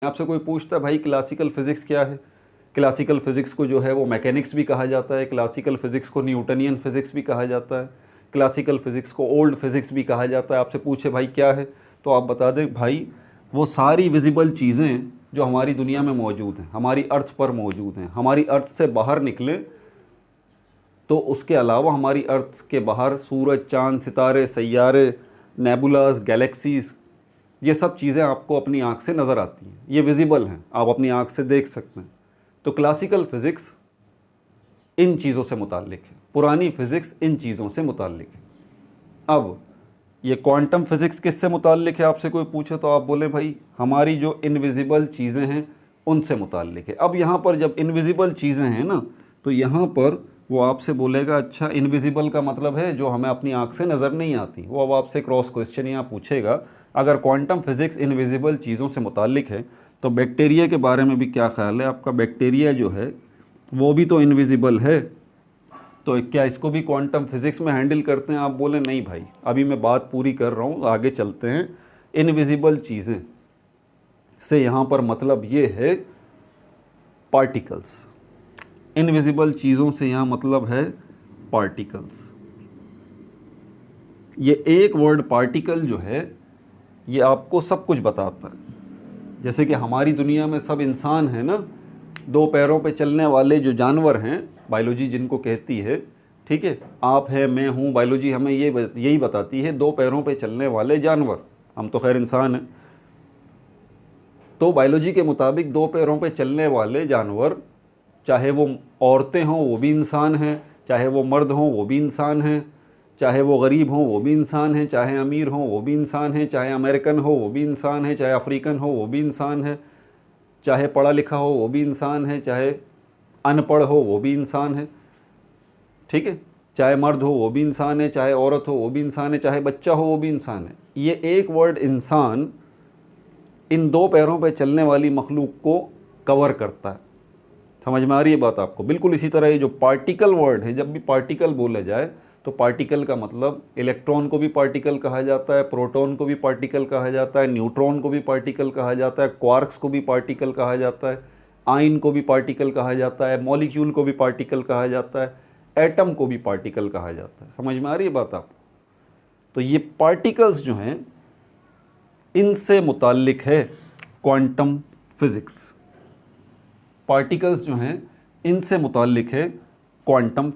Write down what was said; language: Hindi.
आपसे कोई पूछता है भाई क्लासिकल फिज़िक्स क्या है, क्लासिकल फ़िज़िक्स को जो है वो मैकेनिक्स भी कहा जाता है, क्लासिकल फ़िज़िक्स को न्यूटनियन फ़िज़िक्स भी कहा जाता है, क्लासिकल फ़िज़िक्स को ओल्ड फिज़िक्स भी कहा जाता है। आपसे पूछे भाई क्या है, तो आप बता दें भाई वो सारी विजिबल चीज़ें जो हमारी दुनिया में मौजूद हैं, हमारी अर्थ पर मौजूद हैं, हमारी अर्थ से बाहर निकले तो उसके अलावा हमारी अर्थ के बाहर सूरज, चाँद, सितारे, सैयारे, नेबुलास, गैलेक्सीज़, ये सब चीज़ें आपको अपनी आँख से नज़र आती हैं, ये विजिबल हैं, आप अपनी आँख से देख सकते हैं। तो क्लासिकल फ़िज़िक्स इन चीज़ों से मुताल्लिक़ है, पुरानी फ़िज़िक्स इन चीज़ों से मुताल्लिक़ है। अब ये क्वांटम फ़िज़िक्स किससे मुताल्लिक़ है, आपसे कोई पूछे तो आप बोले भाई हमारी जो इनविजिबल चीज़ें हैं उनसे मुताल्लिक़ है। अब यहाँ पर जब इनविजिबल चीज़ें हैं ना, तो यहाँ पर वो आपसे बोलेगा अच्छा इनविजिबल का मतलब है जो हमें अपनी आँख से नज़र नहीं आती। वो अब आपसे क्रॉस क्वेश्चन यहाँ पूछेगा, अगर क्वांटम फ़िज़िक्स इनविजिबल चीज़ों से मुताल्लिक़ है तो बैक्टीरिया के बारे में भी क्या ख़्याल है आपका? बैक्टीरिया जो है वो भी तो इनविजिबल है, तो क्या इसको भी क्वांटम फ़िज़िक्स में हैंडल करते हैं? आप बोले नहीं भाई, अभी मैं बात पूरी कर रहा हूँ, आगे चलते हैं। इनविजिबल चीज़ें से यहाँ पर मतलब ये है पार्टिकल्स, इनविजिबल चीज़ों से यहाँ मतलब है पार्टिकल्स। ये एक वर्ड पार्टिकल जो है ये आपको सब कुछ बताता है। जैसे कि हमारी दुनिया में सब इंसान हैं ना, दो पैरों पे चलने वाले जो जानवर हैं, बायोलॉजी जिनको कहती है, ठीक है, आप है, मैं हूँ, बायोलॉजी हमें यही बताती है, दो पैरों पे चलने वाले जानवर। हम तो खैर इंसान हैं, तो बायोलॉजी के मुताबिक दो पैरों पे चलने वाले जानवर, चाहे वो औरतें हों वो भी इंसान हैं, चाहे वो मर्द हों वो भी इंसान हैं, चाहे वो गरीब हों वो भी इंसान हैं, चाहे अमीर हों वो भी इंसान हैं, चाहे अमेरिकन हो वो भी इंसान है, चाहे अफ्रीकन हो वो भी इंसान है, चाहे पढ़ा लिखा हो वो भी इंसान है, चाहे अनपढ़ हो वो भी इंसान है, ठीक है, चाहे मर्द हो वो भी इंसान है, चाहे औरत हो वो भी इंसान है, चाहे बच्चा हो वो भी इंसान है। ये एक वर्ड इंसान इन दो पैरों पर चलने वाली मखलूक को कवर करता है। समझ में आ रही है बात आपको? बिल्कुल इसी तरह ये जो पार्टिकल वर्ड है, जब भी पार्टिकल बोला जाए तो पार्टिकल का मतलब इलेक्ट्रॉन को भी पार्टिकल कहा जाता है, प्रोटॉन को भी पार्टिकल कहा जाता है, न्यूट्रॉन को भी पार्टिकल कहा जाता है, क्वार्क्स को भी पार्टिकल कहा जाता है, आयन को भी पार्टिकल कहा जाता है, मॉलिक्यूल को भी पार्टिकल कहा जाता है, एटम को भी पार्टिकल कहा जाता है। समझ में आ रही है बात आपको? तो ये पार्टिकल्स जो हैं इनसे मुताल्लिक है क्वांटम फिज़िक्स। पार्टिकल्स जो हैं इनसे मुताल्लिक है क्वांटम